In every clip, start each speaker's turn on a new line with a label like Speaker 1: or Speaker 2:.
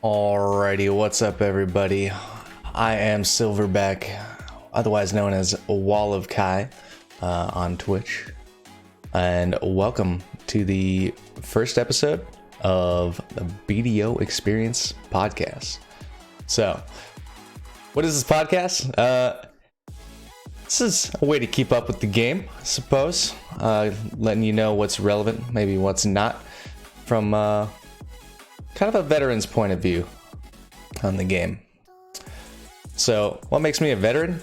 Speaker 1: Alrighty, what's up everybody? I am Silverback, otherwise known as Wall of Kai on Twitch, and welcome to the first episode of the BDO Experience Podcast. So, what is this podcast? This is a way to keep up with the game, I suppose, letting you know what's relevant, maybe what's not, from kind of a veteran's point of view on the game. So, what makes me a veteran?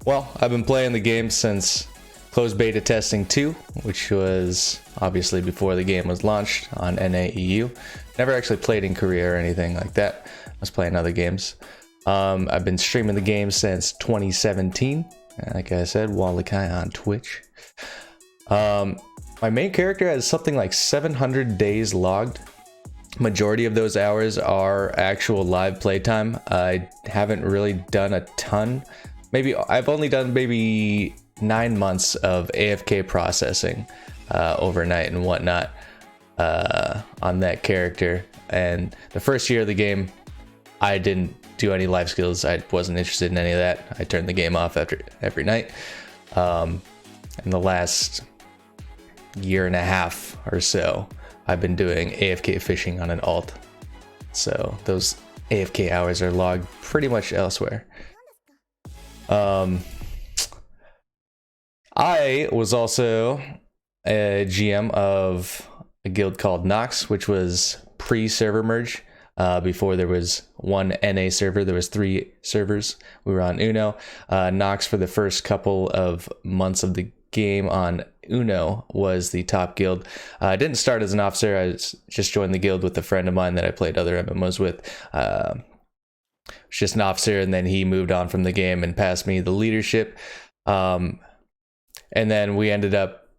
Speaker 1: Well, I've been playing the game since closed beta testing 2, which was obviously before the game was launched on NAEU. Never actually played in Korea or anything like that. I was playing other games. I've been streaming the game since 2017. Like I said, Walakai on Twitch. My main character has something like 700 days logged. Majority of those hours are actual live playtime. I haven't really done a ton. I've only done maybe 9 months of AFK processing overnight and whatnot on that character. And the first year of the game, I didn't do any life skills. I wasn't interested in any of that. I turned the game off after every night. In the last year and a half or so, I've been doing AFK fishing on an alt. So those AFK hours are logged pretty much elsewhere. I was also a GM of a guild called Nox, which was pre-server merge. Before there was one NA server, there was 3 servers. We were on Uno. Nox for the first couple of months of the game on Uno was the top guild. I didn't start as an officer. I just joined the guild with a friend of mine that I played other MMOs with. Was just an officer, and then he moved on from the game and passed me the leadership. And then we ended up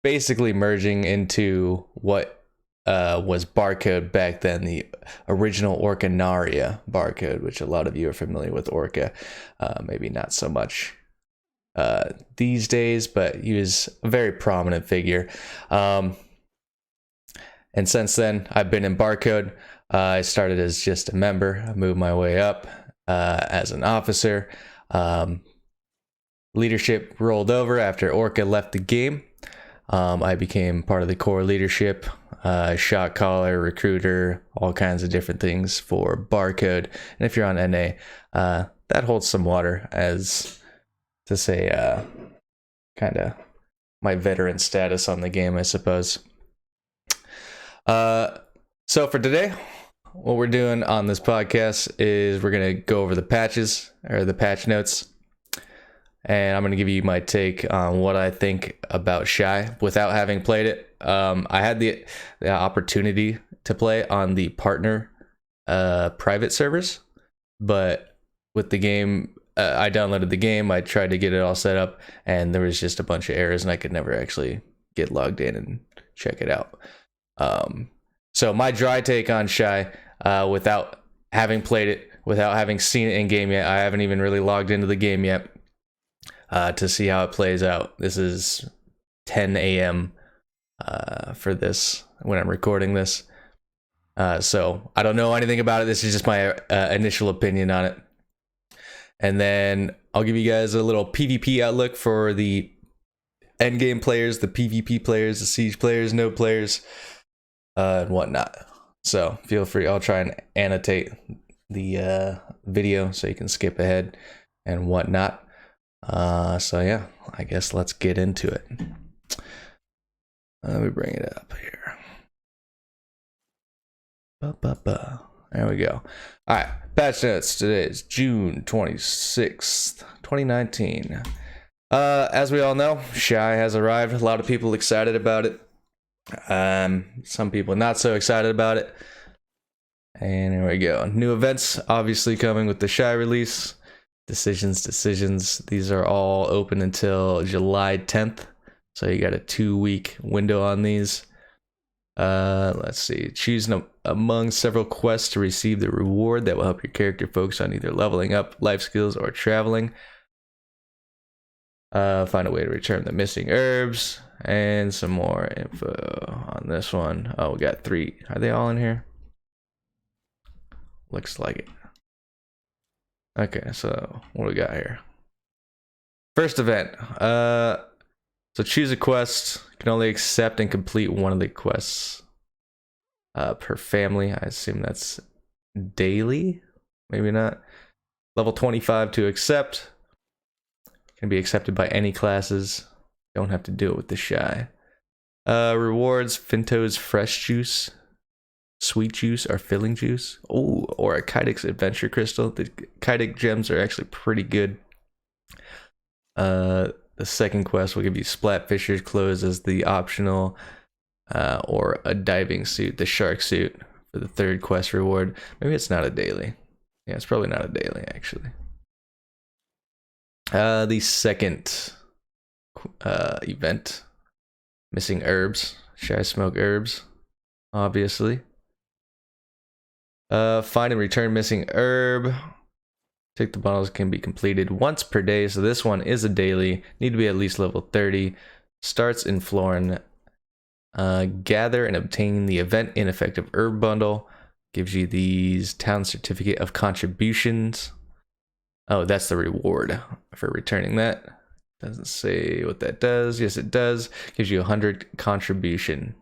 Speaker 1: basically merging into what was Barcode back then, the original Orcanaria Barcode, which a lot of you are familiar with Orca. Maybe not so much these days, but he was a very prominent figure. And since then, I've been in Barcode. I started as just a member. I moved my way up as an officer. Leadership rolled over after Orca left the game. I became part of the core leadership, shot caller, recruiter, all kinds of different things for Barcode. And if you're on NA, that holds some water, as to say, kind of my veteran status on the game, I suppose. So for today, what we're doing on this podcast is we're going to go over the patches, or the patch notes. And I'm going to give you my take on what I think about Shai without having played it. I had the opportunity to play on the partner private servers, but with the game, I downloaded the game, I tried to get it all set up, and there was just a bunch of errors, and I could never actually get logged in and check it out. So my dry take on Shai, without having played it, without having seen it in game yet, I haven't even really logged into the game yet. To see how it plays out. This is 10 a.m. For this, when I'm recording this. So I don't know anything about it. This is just my initial opinion on it. And then I'll give you guys a little PvP outlook for the endgame players, the PvP players, the siege players, node players, and whatnot. So feel free. I'll try and annotate the video so you can skip ahead and whatnot. So yeah, I guess let's get into it. Let me bring it up here. There we go. All right, patch notes. Today is June 26th, 2019. As we all know, Shai has arrived. A lot of people excited about it. Some people not so excited about it. And here we go. New events obviously coming with the Shai release. Decisions. These are all open until July 10th. So you got a 2-week window on these. Let's see. Choose among several quests to receive the reward that will help your character focus on either leveling up, life skills, or traveling. Find a way to return the missing herbs. And some more info on this one. Oh, we got 3. Are they all in here? Looks like it. Okay, so what do we got here? First event. So choose a quest. You can only accept and complete one of the quests per family. I assume that's daily. Maybe not. Level 25 to accept. Can be accepted by any classes. Don't have to do it with the Shai. Rewards: Finto's fresh juice, sweet juice, or filling juice. Oh, or a Kydex adventure crystal. The Kydex gems are actually pretty good. The second quest will give you Splatfisher's clothes as the optional, or a diving suit, the shark suit, for the third quest reward. Maybe it's not a daily. Yeah, it's probably not a daily, actually. The second event, missing herbs. Shai smoke herbs, obviously. Find and return missing herb. Take the bottles can be completed once per day, so this one is a daily. Need to be at least level 30. Starts in Florin. Gather and obtain the event ineffective herb bundle. Gives you these town certificate of contributions. Oh, that's the reward for returning that. Doesn't say what that does. Yes, it does. Gives you 100 contribution.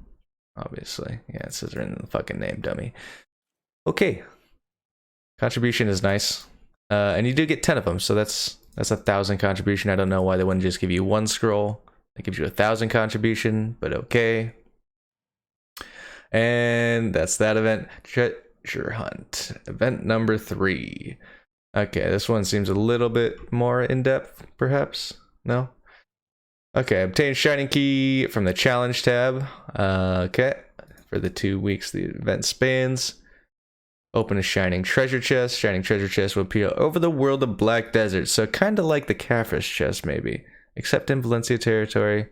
Speaker 1: Obviously. Yeah, it says it in the fucking name, dummy. Okay. Contribution is nice. And you do get 10 of them, so that's 1,000 contribution. I don't know why they wouldn't just give you one scroll. It gives you 1,000 contribution, but okay. And that's that event. Treasure hunt. Event number 3. Okay, this one seems a little bit more in-depth, perhaps? No? Okay, obtain shining key from the challenge tab. Okay, for the 2 weeks the event spans. Open a shining treasure chest. Shining treasure chest will appear over the world of Black Desert. So kind of like the Caphras chest, maybe. Except in Valencia territory.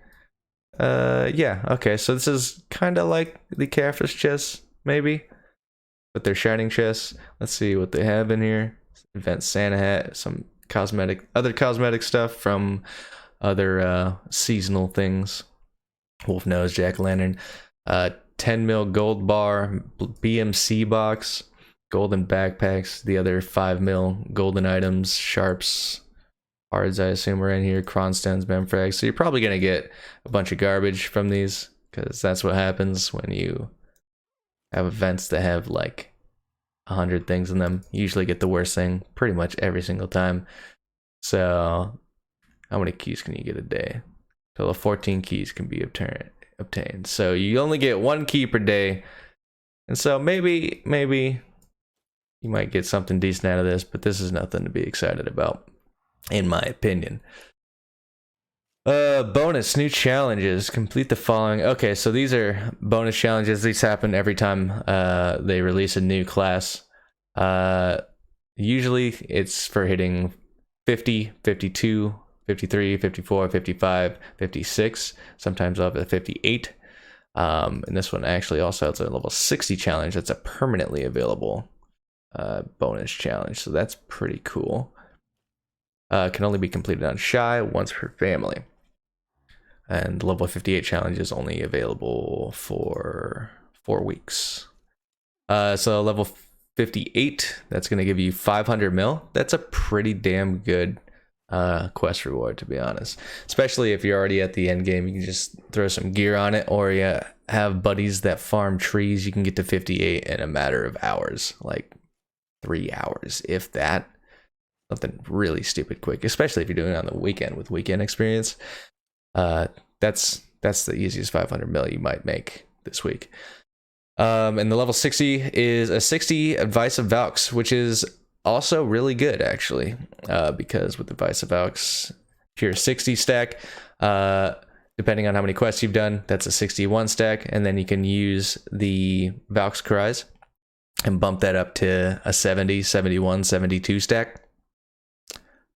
Speaker 1: Yeah, okay. So this is kind of like the Caphras chest, maybe. But they're shining chests. Let's see what they have in here. Event Santa hat. Some other cosmetic stuff from other seasonal things. Wolf nose, jack-o'-lantern. 10 mil gold bar. BMC box. Golden backpacks, the other 5 mil golden items, sharps, hards, I assume are in here, cronstones, memfrags. So you're probably going to get a bunch of garbage from these, because that's what happens when you have events that have like 100 things in them. You usually get the worst thing pretty much every single time. So how many keys can you get a day? Total of 14 keys can be obtained. So you only get 1 key per day. And so maybe you might get something decent out of this, but this is nothing to be excited about, in my opinion. Bonus, new challenges. Complete the following. Okay, so these are bonus challenges. These happen every time they release a new class. Usually it's for hitting 50, 52, 53, 54, 55, 56. Sometimes up at 58. And this one actually also has a level 60 challenge that's a permanently available bonus challenge, so that's pretty cool. Can only be completed on Shai once per family, and level 58 challenge is only available for 4 weeks. So level 58, that's going to give you 500 mil. That's a pretty damn good quest reward, to be honest, especially if you're already at the end game. You can just throw some gear on it, or you have buddies that farm trees. You can get to 58 in a matter of hours, like 3 hours, if that. Something really stupid quick, especially if you're doing it on the weekend with weekend experience. That's the easiest 500 mil you might make this week. And the level 60 is a 60 Advice of Valks, which is also really good, actually, because with the Advice of Valks, if you're a 60 stack, depending on how many quests you've done, that's a 61 stack, and then you can use the Valks cries and bump that up to a 70, 71, 72 stack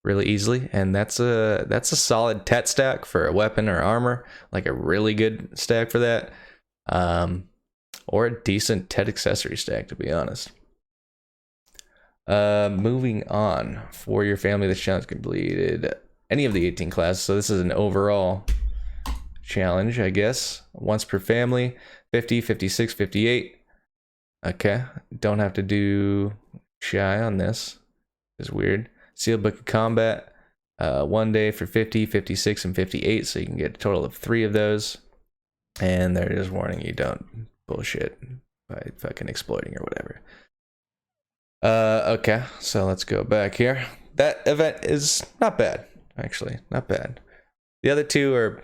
Speaker 1: really easily. And that's a solid tet stack for a weapon or armor, like a really good stack for that, or a decent tet accessory stack, to be honest. Moving on, for your family, this challenge completed any of the 18 classes. So this is an overall challenge, I guess. Once per family, 50, 56, 58. Okay, don't have to do Shai on this. It's weird. Sealed Book of Combat. 1 day for 50, 56, and 58. So you can get a total of 3 of those. And they're just warning you don't bullshit by fucking exploiting or whatever. Okay, so let's go back here. That event is not bad, actually. Not bad. The other 2 are,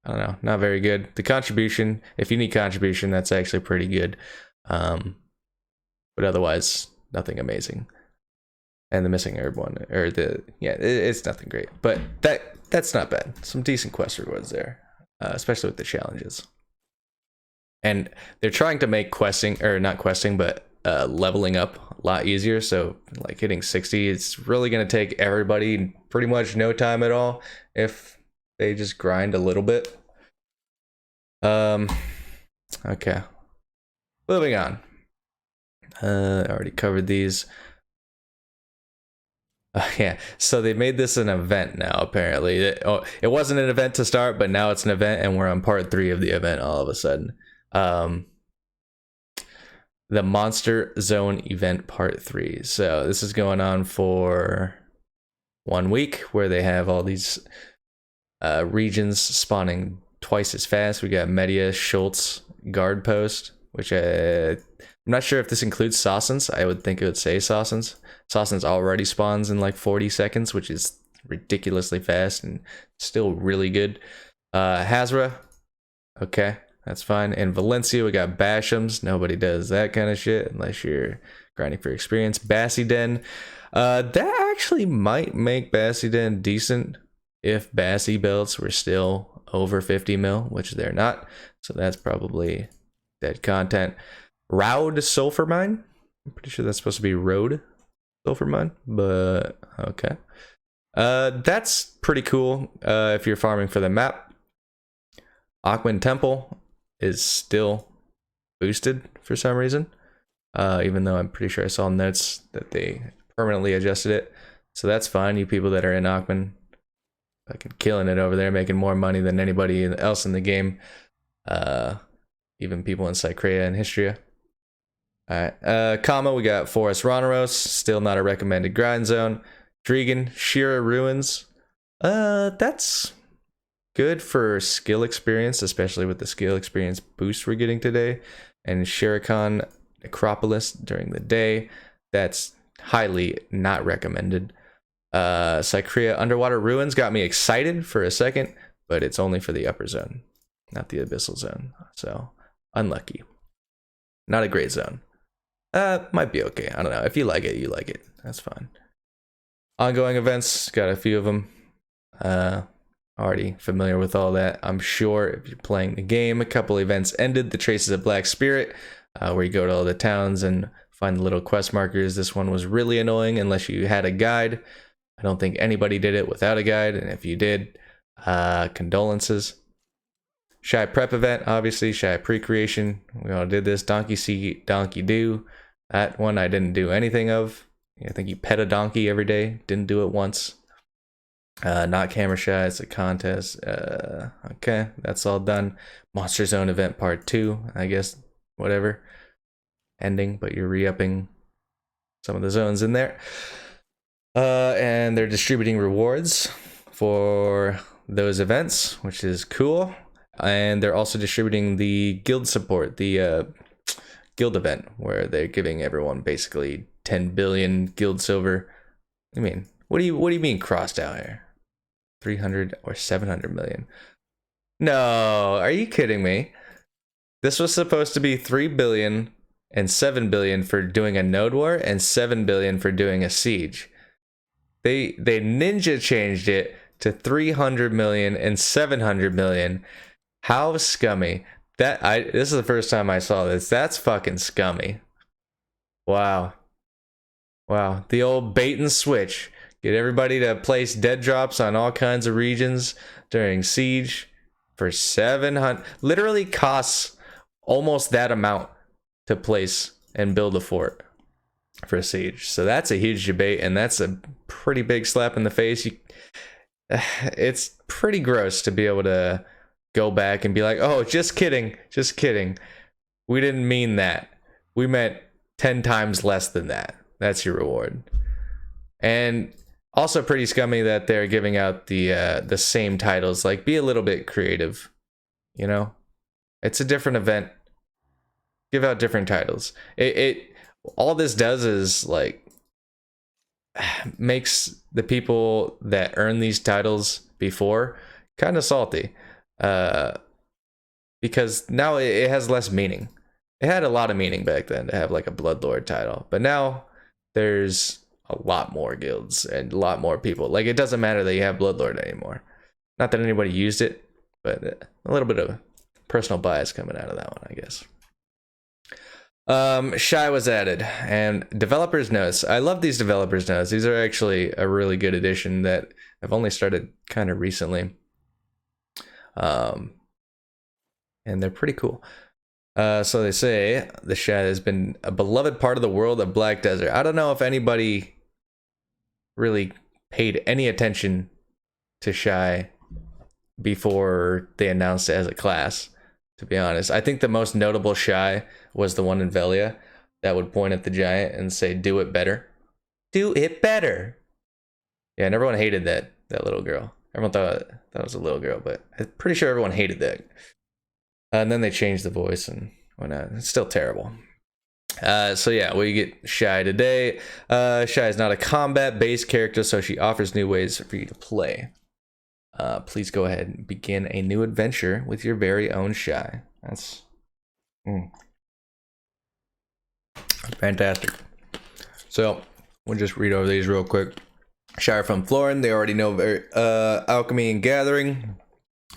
Speaker 1: I don't know, not very good. The contribution, if you need contribution, that's actually pretty good. But otherwise, nothing amazing. And the missing herb one, or it's nothing great. But that's not bad. Some decent quest rewards there, especially with the challenges. And they're trying to make leveling up a lot easier. So like hitting 60, it's really going to take everybody pretty much no time at all if they just grind a little bit. Okay. Moving on. I already covered these. Yeah, so they made this an event now, apparently. It wasn't an event to start, but now it's an event, and we're on part 3 of the event all of a sudden. The Monster Zone event part 3. So this is going on for 1 week, where they have all these regions spawning twice as fast. We got Media, Schultz, Guard Post, which I'm not sure if this includes Sausens. I would think it would say Sausens. Sausens already spawns in like 40 seconds, which is ridiculously fast and still really good. Hazra, okay, that's fine. In Valencia, we got Bashams. Nobody does that kind of shit unless you're grinding for experience. Bassyden, that actually might make Bassyden decent if Bassy belts were still over 50 mil, which they're not. So that's probably dead content. Roud Sulfur Mine. I'm pretty sure that's supposed to be Road Sulfur Mine, but okay. That's pretty cool if you're farming for the map. Akhman Temple is still boosted for some reason, even though I'm pretty sure I saw notes that they permanently adjusted it. So that's fine. You people that are in Akhman, fucking killing it over there, making more money than anybody else in the game. Even people in Cycrea and Histria. Alright, Kama, we got Forest Roneros, still not a recommended grind zone. Dregan, Shira Ruins. That's good for skill experience, especially with the skill experience boost we're getting today. And Shirikon Necropolis during the day. That's highly not recommended. Cycrea Underwater Ruins got me excited for a second, but it's only for the upper zone, not the abyssal zone. So, unlucky. Not a great zone. Might be okay. I don't know. If you like it, you like it. That's fine. Ongoing events, got a few of them. Already familiar with all that, I'm sure, if you're playing the game. A couple events ended. The Traces of Black Spirit, where you go to all the towns and find the little quest markers. This one was really annoying unless you had a guide. I don't think anybody did it without a guide, and if you did, condolences. Shai Prep event, obviously. Shai Pre-Creation, we all did this. Donkey See, Donkey Do. That one I didn't do anything of. I think you pet a donkey every day. Didn't do it once. Not Camera Shy, it's a contest. Okay, that's all done. Monster Zone event part 2, I guess, whatever. Ending, but you're re-upping some of the zones in there. And they're distributing rewards for those events, which is cool. And they're also distributing the guild support, the guild event, where they're giving everyone basically 10 billion guild silver. I mean, what do you mean crossed out here? 300 or 700 million? No, are you kidding me? This was supposed to be 3 billion and 7 billion for doing a node war and 7 billion for doing a siege. They ninja changed it to 300 million and 700 million. How scummy. This is the first time I saw this. That's fucking scummy. Wow. The old bait and switch. Get everybody to place dead drops on all kinds of regions during siege for 700. Literally costs almost that amount to place and build a fort for a siege. So that's a huge debate, and that's a pretty big slap in the face. It's pretty gross to be able to go back and be like, oh, just kidding. We didn't mean that. We meant 10 times less than that. That's your reward. And also pretty scummy that they're giving out the same titles. Like, be a little bit creative, you know? It's a different event. Give out different titles. It all this does is like makes the people that earn these titles before kind of salty, because now it has less meaning. It had a lot of meaning back then to have like a Bloodlord title, but now there's a lot more guilds and a lot more people. Like, it doesn't matter that you have Bloodlord anymore. Not that anybody used it, but a little bit of personal bias coming out of that one, I guess. Shai was added, and developers notes. I love these developers notes. These are actually a really good addition that I've only started kind of recently. And they're pretty cool. So they say the Shai has been a beloved part of the world of Black Desert. I don't know if anybody really paid any attention to Shai before they announced it as a class, to be honest. I think the most notable Shai was the one in Velia that would point at the giant and say, "Do it better. Do it better." Yeah, and everyone hated that little girl. Everyone thought that was a little girl, but I'm pretty sure everyone hated that. And then they changed the voice and whatnot. It's still terrible. So yeah, we get Shai today. Shai is not a combat-based character, so she offers new ways for you to play. Please go ahead and begin a new adventure with your very own Shai. That's fantastic. So we'll just read over these real quick. Shai are from Florin. They already know alchemy and gathering.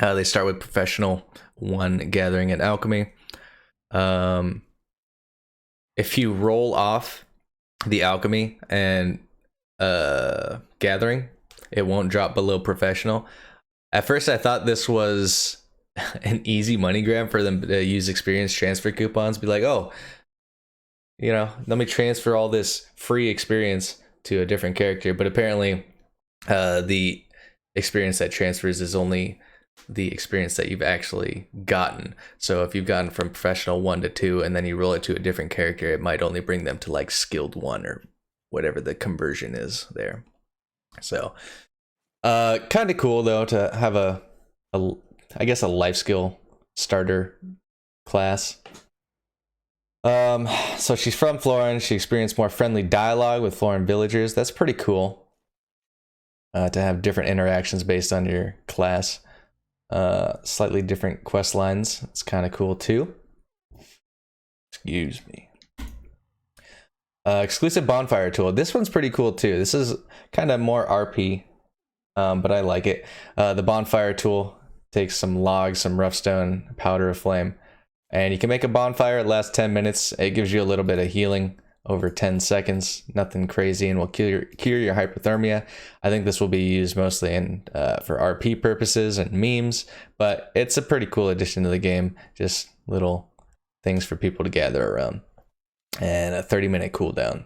Speaker 1: They start with professional 1 gathering and alchemy. If you roll off the alchemy and gathering, it won't drop below professional. At first, I thought this was an easy money grab for them to use experience transfer coupons. Be like, oh, you know, let me transfer all this free experience to a different character. But apparently, the experience that transfers is only the experience that you've actually gotten. So if you've gotten from professional 1 to 2 and then you roll it to a different character, it might only bring them to like skilled 1 or whatever the conversion is there. So kind of cool though to have a I guess a life skill starter class. So she's from Florin. She experienced more friendly dialogue with Florin villagers. That's pretty cool, to have different interactions based on your class. Slightly different quest lines. It's kind of cool too. Excuse me. Exclusive bonfire tool. This one's pretty cool too. This is kind of more RP, but I like it. The bonfire tool takes some logs, some rough stone, powder of flame, and you can make a bonfire. It lasts 10 minutes. It gives you a little bit of healing over 10 seconds. Nothing crazy, and will cure your hypothermia. I think this will be used mostly in for RP purposes and memes, but it's a pretty cool addition to the game. Just little things for people to gather around. And a 30-minute cooldown.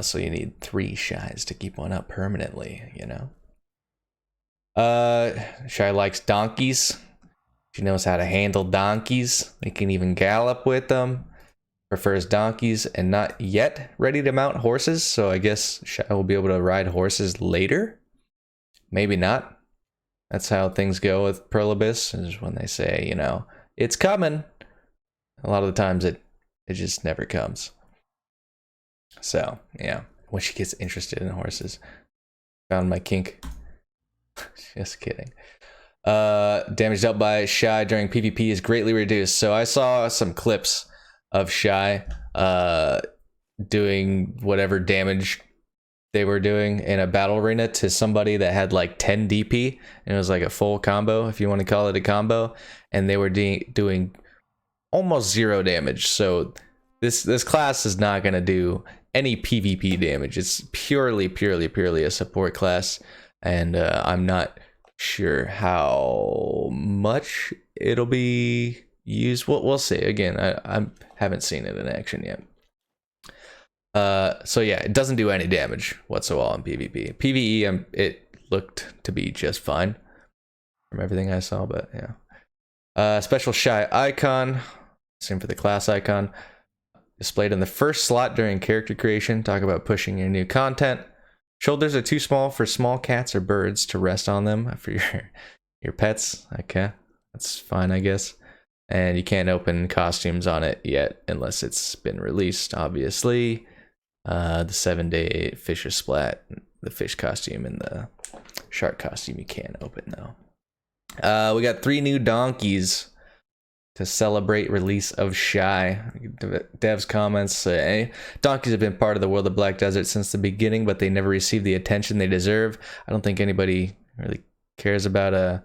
Speaker 1: So you need 3 Shais to keep one up permanently, you know? Shai likes donkeys. She knows how to handle donkeys. They can even gallop with them. Prefers donkeys and not yet ready to mount horses. So I guess Shai will be able to ride horses later. Maybe not. That's how things go with Perlibus, is when they say, you know, it's coming. A lot of the times it just never comes. So, yeah. When she gets interested in horses. Found my kink. Just kidding. Damage dealt by Shai during PvP is greatly reduced. So I saw some clips of Shai doing whatever damage they were doing in a battle arena to somebody that had like 10 DP. And it was like a full combo, if you want to call it a combo. And they were doing almost 0 damage. So this class is not going to do any PvP damage. It's purely a support class, and I'm not sure how much it'll be used. We'll see. Again, I haven't seen it in action yet. So yeah, it doesn't do any damage whatsoever in PvP. PvE, it looked to be just fine from everything I saw, but yeah. Special Shai icon. Same for the class icon. displayed in the first slot during character creation. Talk about pushing your new content. Shoulders are too small for small cats or birds to rest on them for your pets. Okay, that's fine, I guess. And you can't open costumes on it yet unless it's been released, obviously. The 7-day Fisher Splat, the fish costume, and the shark costume you can't open, though. We got 3 new donkeys to celebrate release of Shai. Dev's comments say, donkeys have been part of the world of Black Desert since the beginning, but they never received the attention they deserve. I don't think anybody really cares about a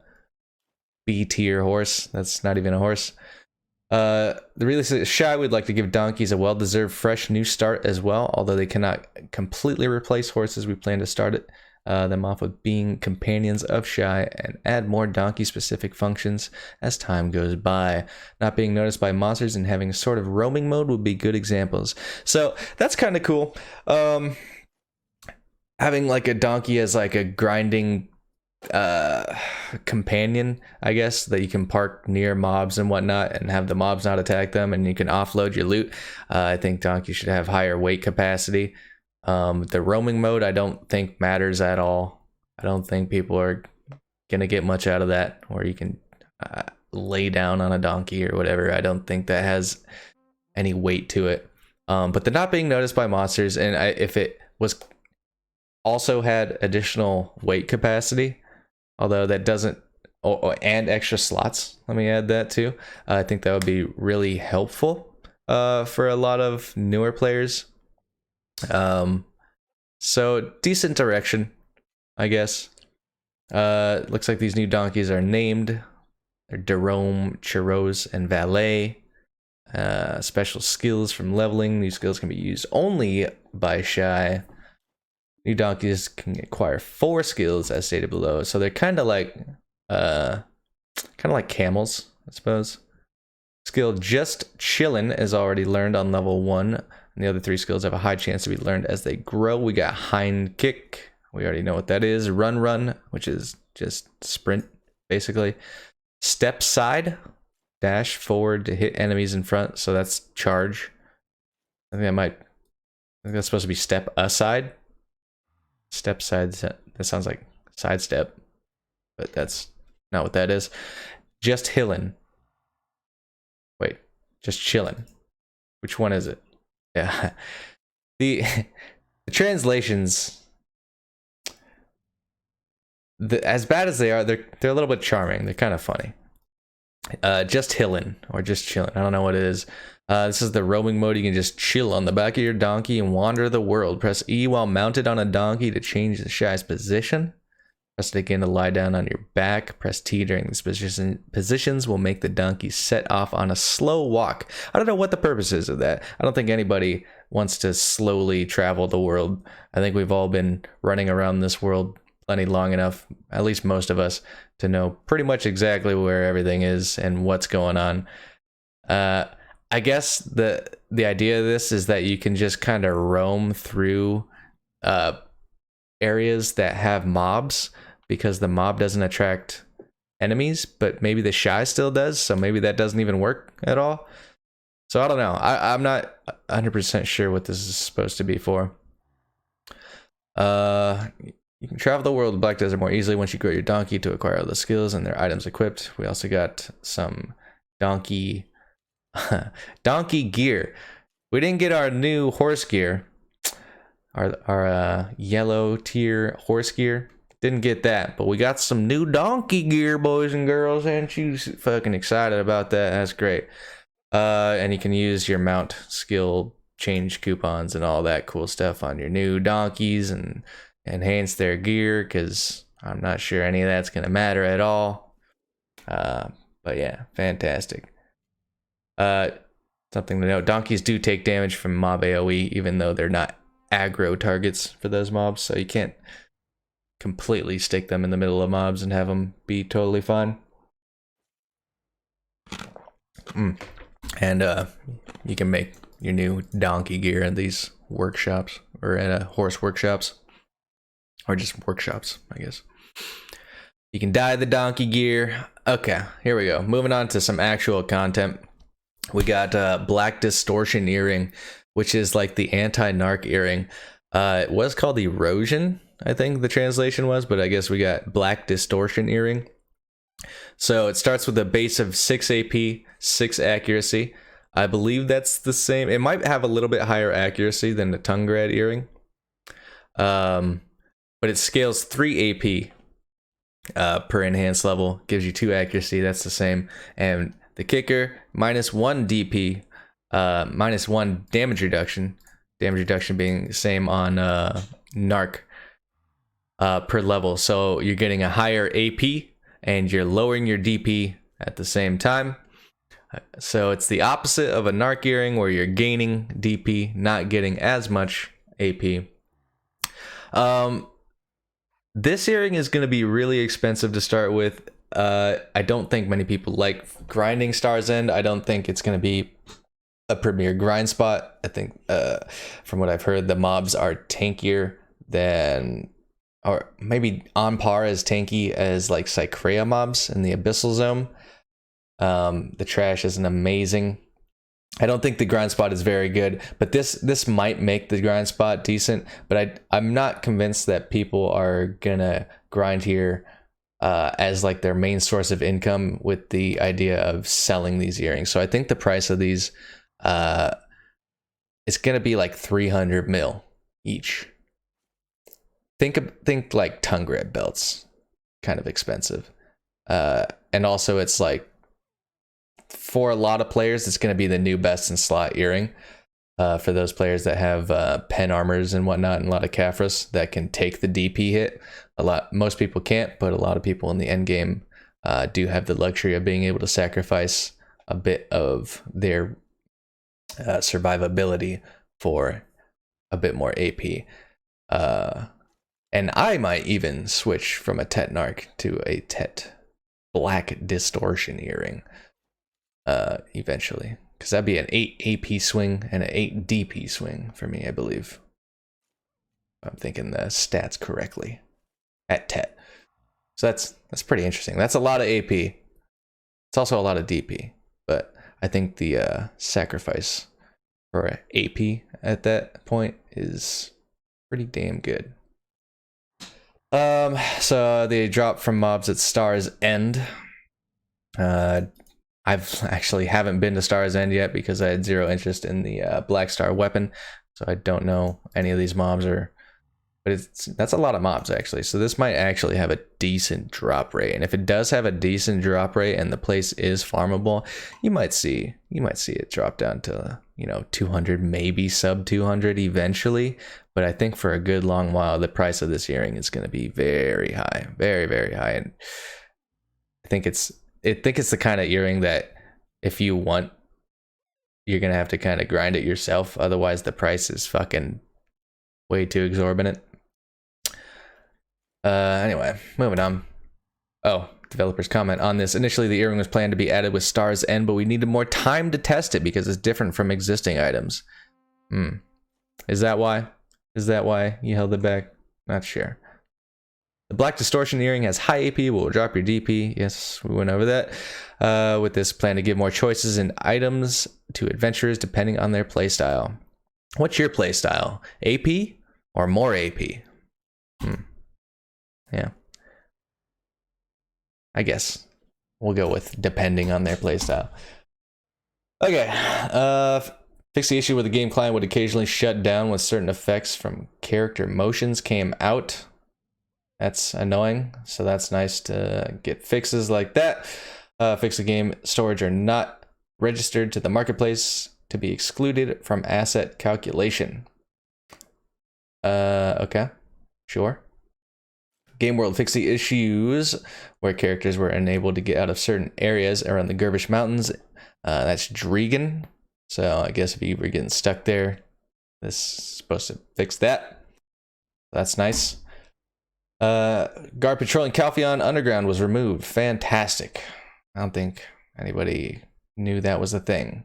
Speaker 1: B-tier horse. That's not even a horse. The release of Shai would like to give donkeys a well-deserved fresh new start as well. Although they cannot completely replace horses, we plan to start them off with being companions of Shai and add more donkey-specific functions as time goes by. Not being noticed by monsters and having a sort of roaming mode would be good examples. So that's kind of cool. Having like a donkey as like a grinding companion, I guess, that you can park near mobs and whatnot and have the mobs not attack them, and you can offload your loot. I think donkeys should have higher weight capacity. The roaming mode I don't think matters at all. I don't think people are gonna get much out of that, or you can lay down on a donkey or whatever. I don't think that has any weight to it. But the not being noticed by monsters, and if it was also had additional weight capacity, although that doesn't, and extra slots, let me add that too. I think that would be really helpful for a lot of newer players. So decent direction, I guess. Looks like these new donkeys are named. They're Jerome, Churros, and Valet. Special skills from leveling. These skills can be used only by Shai. New donkeys can acquire 4 skills as stated below. So they're kind of like camels, I suppose. Skill Just Chillin' is already learned on level 1. And the other 3 skills have a high chance to be learned as they grow. We got Hind Kick. We already know what that is. Run, which is just sprint, basically. Step Side. Dash forward to hit enemies in front. So that's charge. I think that's supposed to be step aside. Step side. That sounds like sidestep. But that's not what that is. Just Hillin'. Wait. Just Chillin'. Which one is it? Yeah, the translations, as bad as they are, they're a little bit charming. They're kind of funny. Just Hillin' or just chillin'. I don't know what it is. This is the roaming mode. You can just chill on the back of your donkey and wander the world. Press E while mounted on a donkey to change the Shai's position. Press it again to lie down on your back. Press T during these positions will make the donkey set off on a slow walk. I don't know what the purpose is of that. I don't think anybody wants to slowly travel the world. I think we've all been running around this world plenty long enough, at least most of us, to know pretty much exactly where everything is and what's going on. I guess the idea of this is that you can just kind of roam through areas that have mobs, because the mob doesn't attract enemies, but maybe the Shai still does, so maybe that doesn't even work at all. So I don't know. I'm not 100% sure what this is supposed to be for. You can travel the world of Black Desert more easily once you grow your donkey to acquire all the skills and their items equipped. We also got some donkey gear. We didn't get our new horse gear. Our yellow tier horse gear. Didn't get that, but we got some new donkey gear, boys and girls. Aren't you fucking excited about that? That's great. And you can use your mount skill change coupons and all that cool stuff on your new donkeys and enhance their gear, because I'm not sure any of that's going to matter at all. But yeah, fantastic. Something to note, donkeys do take damage from mob AoE, even though they're not aggro targets for those mobs, so you can't completely stick them in the middle of mobs and have them be totally fine. And you can make your new donkey gear in these workshops, or at horse workshops, or just workshops, I guess. You can dye the donkey gear. Okay, here we go. Moving on to some actual content. We got Black Distortion Earring, which is like the anti-narc earring. It was called Erosion, I think the translation was, but I guess we got Black Distortion Earring. So it starts with a base of 6 AP, 6 accuracy. I believe that's the same. It might have a little bit higher accuracy than the tongue grad earring. But it scales 3 AP per enhanced level, gives you 2 accuracy. That's the same. And the kicker, -1 DP, -1 damage reduction. Damage reduction being the same on Narc per level. So you're getting a higher AP and you're lowering your DP at the same time. So it's the opposite of a Narc earring where you're gaining DP, not getting as much AP. This earring is going to be really expensive to start with. I don't think many people like grinding Star's End. I don't think it's going to be a premier grind spot. I think from what I've heard, the mobs are tankier than, or maybe on par as tanky as like Cycrea mobs in the Abyssal Zone. The trash isn't amazing. I don't think the grind spot is very good, but this might make the grind spot decent, but I'm not convinced that people are gonna grind here as like their main source of income with the idea of selling these earrings. So I think the price of these is gonna be like 300 mil each. Think like tongue grab belts, kind of expensive. And also it's like, for a lot of players, it's going to be the new best in slot earring. For those players that have pen armors and whatnot, and a lot of Caphras that can take the DP hit. Most people can't, but a lot of people in the end game do have the luxury of being able to sacrifice a bit of their survivability for a bit more AP. And I might even switch from a Tet Narc to a Tet Black Distortion earring. Eventually, because that'd be an 8 AP swing and an 8 DP swing for me, I believe. I'm thinking the stats correctly at Tet. So that's pretty interesting. That's a lot of AP. It's also a lot of DP, but I think the sacrifice for AP at that point is pretty damn good. So they drop from mobs at Star's End. I've actually haven't been to Star's End yet because I had zero interest in the Black Star weapon, so I don't know any of these mobs but that's a lot of mobs actually. So this might actually have a decent drop rate, and if it does have a decent drop rate and the place is farmable, you might see it drop down to 200, maybe sub 200 eventually. But I think for a good long while, the price of this earring is going to be very high, very, very high, and I think it's the kind of earring that if you want, you're going to have to kind of grind it yourself. Otherwise, the price is fucking way too exorbitant. Anyway, moving on. Oh, developers comment on this. Initially, the earring was planned to be added with Star's End, but we needed more time to test it because it's different from existing items. Is that why? Is that why you held it back? Not sure. The Black Distortion earring has high AP, will drop your DP. Yes, we went over that. With this plan to give more choices and items to adventurers depending on their playstyle. What's your playstyle? AP or more AP? Yeah. I guess we'll go with depending on their playstyle. Okay. Fix the issue where the game client would occasionally shut down when certain effects from character motions came out. That's annoying, so that's nice to get fixes like that. Fix the game storage are not registered to the marketplace to be excluded from asset calculation. Okay, sure. Game World, fix the issues where characters were unable to get out of certain areas around the Gervish Mountains. That's Dregan. So I guess if you were getting stuck there, this is supposed to fix that. That's nice. Guard patrolling Calpheon Underground was removed. Fantastic. I don't think anybody knew that was a thing.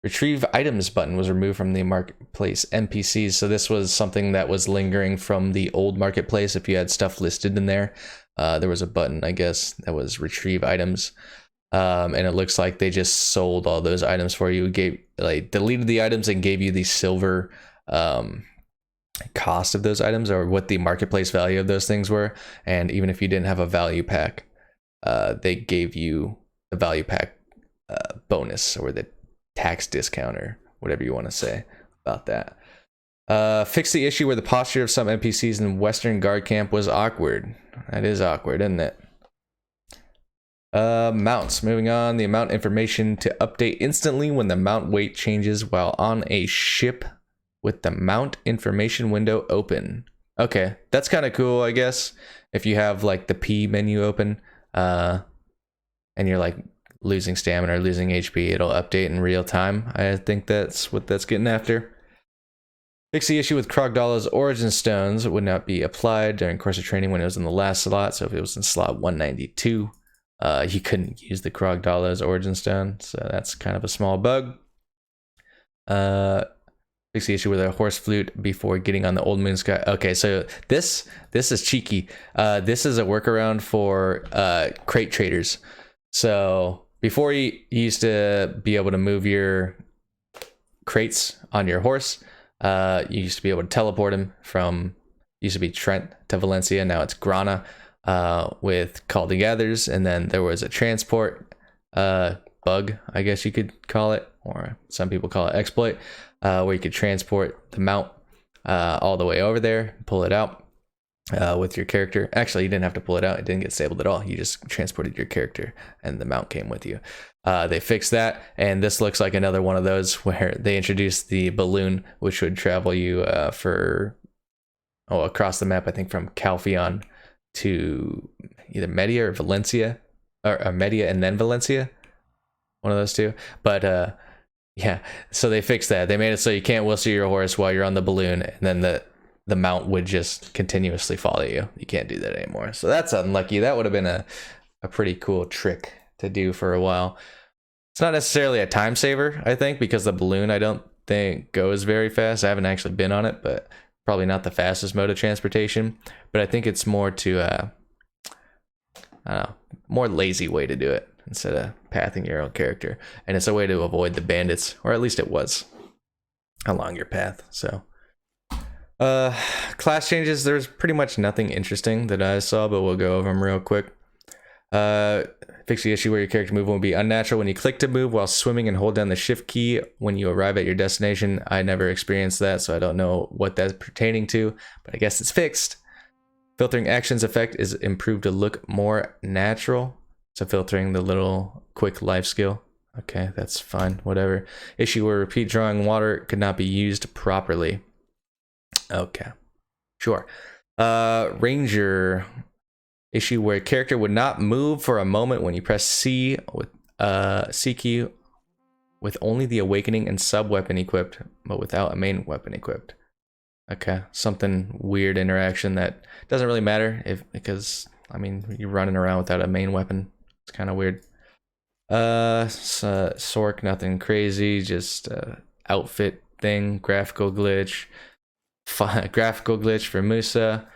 Speaker 1: Retrieve items button was removed from the marketplace NPCs. So this was something that was lingering from the old marketplace. If you had stuff listed in there, there was a button, I guess, that was retrieve items. And it looks like they just sold all those items for you, deleted the items and gave you the silver cost of those items, or what the marketplace value of those things were. And even if you didn't have a value pack, they gave you the value pack bonus, or the tax discount, or whatever you want to say about that. Fix the issue where the posture of some NPCs in Western Guard Camp was awkward. That is awkward, isn't it? Mounts. Moving on. The mount information to update instantly when the mount weight changes while on a ship with the mount information window open. Okay, that's kind of cool, I guess. If you have like the P menu open, and you're like losing stamina or losing HP, it'll update in real time. I think that's what that's getting after. Fix the issue with Krogdala's Origin Stones. It would not be applied during course of training when it was in the last slot. So if it was in slot 192, you couldn't use the Krogdala's Origin Stone. So that's kind of a small bug. Fix the issue with a horse flute before getting on the Old Moon Sky. Okay, so this is cheeky. This is a workaround for crate traders. So before you used to be able to move your crates on your horse, you used to be able to teleport him from, used to be Trent to Valencia, now it's Grana, with Call to Gathers. And then there was a transport bug, I guess you could call it, or some people call it exploit, where you could transport the mount all the way over there, pull it out with your character. Actually, you didn't have to pull it out. It didn't get disabled at all. You just transported your character and the mount came with you. They fixed that, and this looks like another one of those where they introduced the balloon, which would travel you across the map, I think from Calpheon to either Media or Valencia, or Media and then Valencia, one of those two. But yeah, so they fixed that. They made it so you can't whistle your horse while you're on the balloon, and then the mount would just continuously follow you. You can't do that anymore. So that's unlucky. That would have been a pretty cool trick to do for a while. It's not necessarily a time saver, I think, because the balloon, I don't think, goes very fast. I haven't actually been on it, but probably not the fastest mode of transportation. But I think it's more to, I don't know, more lazy way to do it instead of pathing your own character. And it's a way to avoid the bandits, or at least it was, along your path. So class changes, there's pretty much nothing interesting that I saw, but we'll go over them real quick. Fix the issue where your character movement will be unnatural when you click to move while swimming and hold down the shift key when you arrive at your destination. I never experienced that, so I don't know what that's pertaining to, but I guess it's fixed. Filtering actions effect is improved to look more natural. So filtering the little quick life skill. Okay, that's fine, whatever. Issue where repeat drawing water could not be used properly. Okay, sure. Ranger issue where a character would not move for a moment when you press C with C key with only the awakening and sub weapon equipped, but without a main weapon equipped. Okay, something weird interaction that doesn't really matter because I mean you're running around without a main weapon. It's kind of weird. Sork, nothing crazy, just outfit thing, graphical glitch for Musa.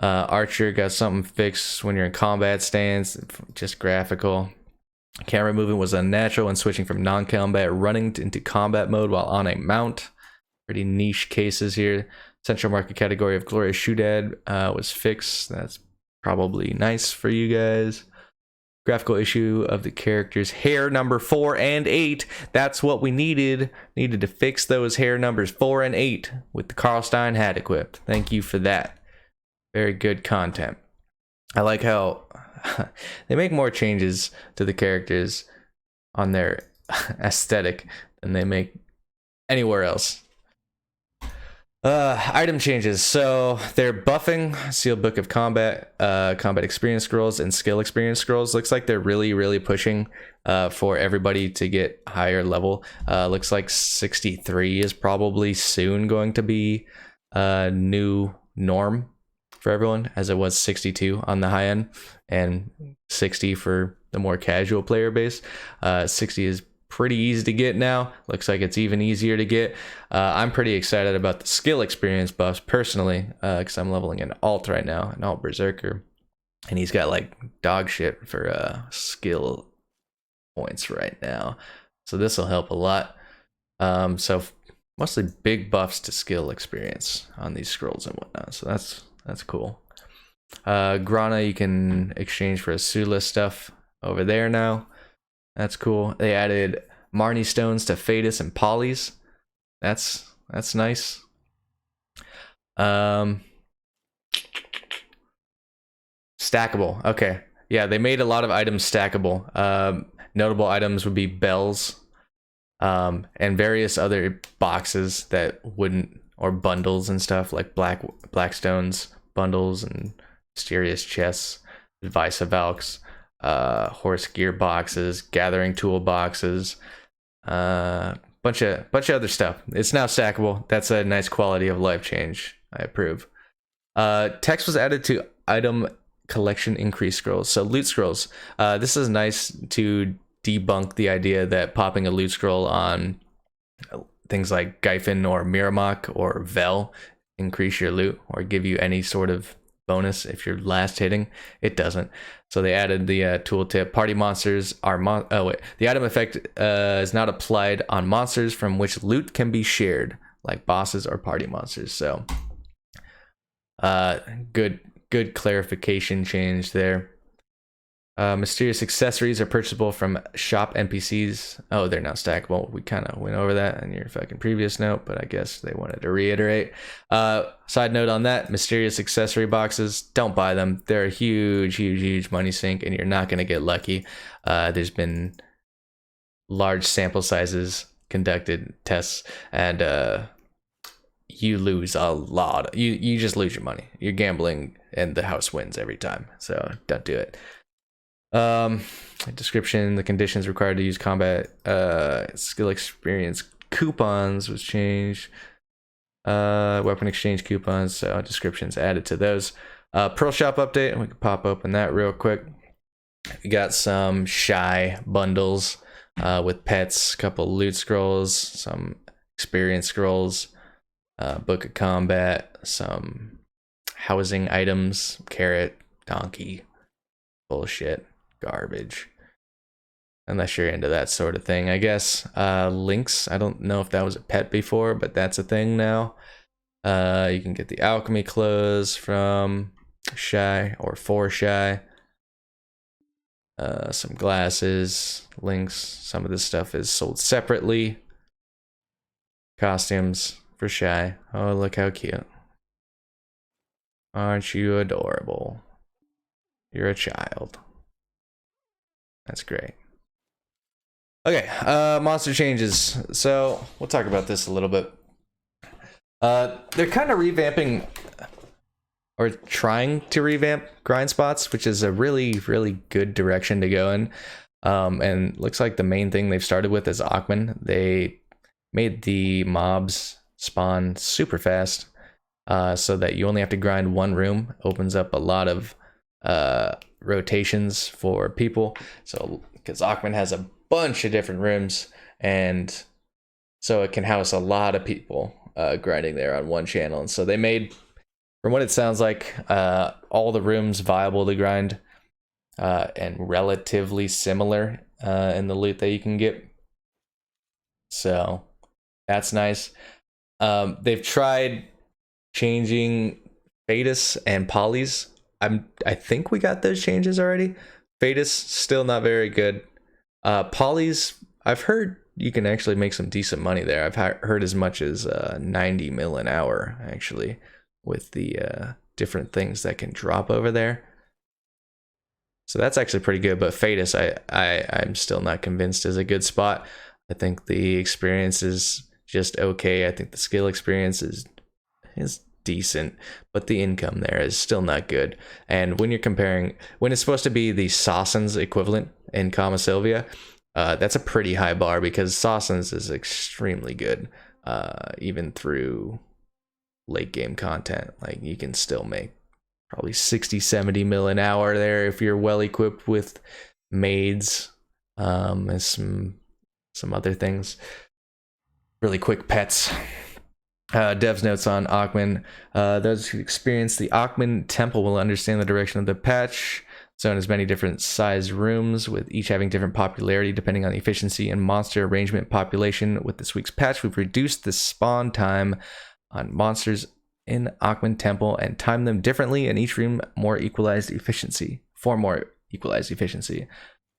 Speaker 1: Archer got something fixed when you're in combat stance, just graphical. Camera movement was unnatural when switching from non-combat running into combat mode while on a mount. Pretty niche cases here. Central market category of Glorious Shootad was fixed. That's probably nice for you guys. Graphical issue of the character's hair number 4 and 8. That's what we needed. Needed to fix those hair numbers 4 and 8 with the Karlstein hat equipped. Thank you for that. Very good content. I like how they make more changes to the characters on their aesthetic than they make anywhere else. Item changes. So they're buffing Sealed Book of Combat, Combat Experience Scrolls, and Skill Experience Scrolls. Looks like they're really pushing for everybody to get higher level. Looks like 63 is probably soon going to be a new norm for everyone, as it was 62 on the high end and 60 for the more casual player base. 60 is pretty easy to get now. Looks like it's even easier to get. I'm pretty excited about the skill experience buffs personally, because I'm leveling an alt right now, an alt berserker, and he's got like dog shit for skill points right now. So this will help a lot. So mostly big buffs to skill experience on these scrolls and whatnot. So that's cool. Grana you can exchange for Asula stuff over there now. That's cool. They added Marnie stones to Fadus and Polys. That's nice. Stackable. Okay. Yeah, they made a lot of items stackable. Notable items would be bells, and various other boxes that wouldn't, or bundles and stuff like black stones bundles and mysterious chests, advice of Valks, horse gear boxes, gathering tool boxes, bunch of other stuff. It's now stackable. That's a nice quality of life change. I approve. Text was added to item collection increase scrolls. So loot scrolls. This is nice to debunk the idea that popping a loot scroll on things like Gyfin or Miramok or Vel increase your loot or give you any sort of bonus if you're last hitting. It doesn't. So they added the tooltip. Party monsters are the item effect is not applied on monsters from which loot can be shared, like bosses or party monsters. So good clarification change there. Mysterious accessories are purchasable from shop NPCs. Oh, they're now stackable. We kind of went over that in your fucking previous note, but I guess they wanted to reiterate. Side note on that, mysterious accessory boxes, don't buy them. They're a huge money sink, and you're not going to get lucky. There's been large sample sizes conducted tests, and you lose a lot. You just lose your money. You're gambling, and the house wins every time. So don't do it. Description: the conditions required to use combat skill experience coupons was changed. Weapon exchange coupons, so descriptions added to those. Pearl shop update, and we can pop open that real quick. We got some Shai bundles with pets, a couple loot scrolls, some experience scrolls, book of combat, some housing items, carrot, donkey, bullshit, garbage, unless you're into that sort of thing, I guess. Links, I don't know if that was a pet before, but that's a thing now. You can get the alchemy clothes from Shai or for Shai. Some glasses, links. Some of this stuff is sold separately. Costumes for Shai. Oh, look how cute. Aren't you adorable? You're a child. That's great. Okay, monster changes. So we'll talk about this a little bit. They're kind of revamping or trying to revamp grind spots, which is a really good direction to go in. And looks like the main thing they've started with is Akhman. They made the mobs spawn super fast, so that you only have to grind one room. Opens up a lot of rotations for people. So because Akhman has a bunch of different rooms, and so it can house a lot of people grinding there on one channel. And so they made, from what it sounds like, all the rooms viable to grind, and relatively similar in the loot that you can get. So that's nice. They've tried changing Fadus and Polys. I think we got those changes already. Fadus still not very good. Polys, I've heard you can actually make some decent money there. I've heard as much as 90 mil an hour actually, with the different things that can drop over there. So that's actually pretty good. But Fadus, I'm still not convinced is a good spot. I think the experience is just okay. I think the skill experience is decent, but the income there is still not good. And when you're comparing, when it's supposed to be the Sassan's equivalent in Kama Sylvia, that's a pretty high bar, because Sassan's is extremely good, even through late game content. Like, you can still make probably 60-70 mil an hour there if you're well equipped with maids, and some other things. Really quick pets. Dev's notes on Akhman. Those who experience the Akhman temple will understand the direction of the patch. Zone has many different size rooms, with each having different popularity depending on the efficiency and monster arrangement population. With this week's patch, we've reduced the spawn time on monsters in Akhman Temple and timed them differently, in each room more equalized efficiency.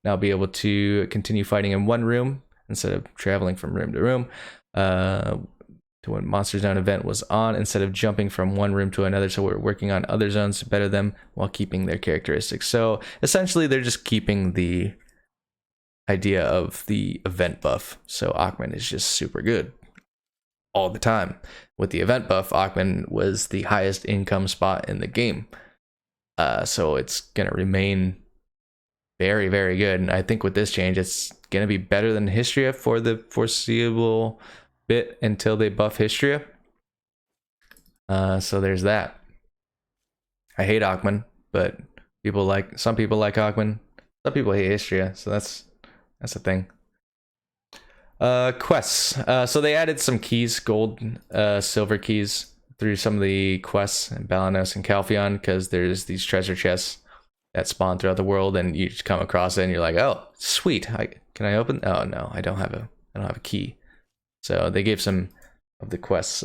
Speaker 1: Now I'll be able to continue fighting in one room instead of traveling from room to room. To when Monster Zone event was on, instead of jumping from one room to another. So we're working on other zones to better them while keeping their characteristics. So essentially they're just keeping the idea of the event buff. So Akhman is just super good all the time. With the event buff, Akhman was the highest income spot in the game. So it's going to remain very, very good. And I think with this change, it's going to be better than Histria for the foreseeable bit until they buff Histria. So there's that. I hate Akhman, but some people like Akhman. Some people hate Histria, so that's the thing. Quests. So they added some keys, gold, silver keys through some of the quests in Balanos and Calpheon, because there's these treasure chests that spawn throughout the world, and you just come across it and you're like, oh, sweet. Can I open? Oh no, I don't have a key. So they gave some of the quests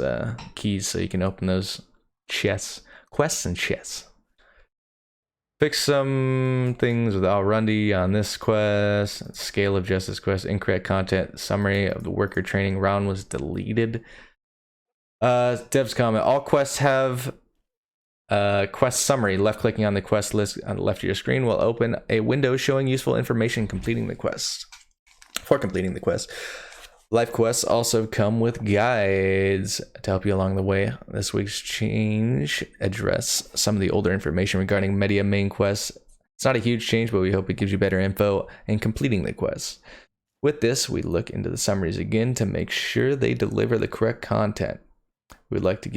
Speaker 1: keys so you can open those quests and chests. Fix some things with Al-Rundi on this quest. Scale of Justice quest. Incorrect content. Summary of the worker training round was deleted. Dev's comment. All quests have quest summary. Left clicking on the quest list on the left of your screen will open a window showing useful information for completing the quest. Life quests also come with guides to help you along the way. This week's change address some of the older information regarding Media main quests. It's not a huge change, but we hope it gives you better info in completing the quests. With this, we look into the summaries again to make sure they deliver the correct content. We'd like to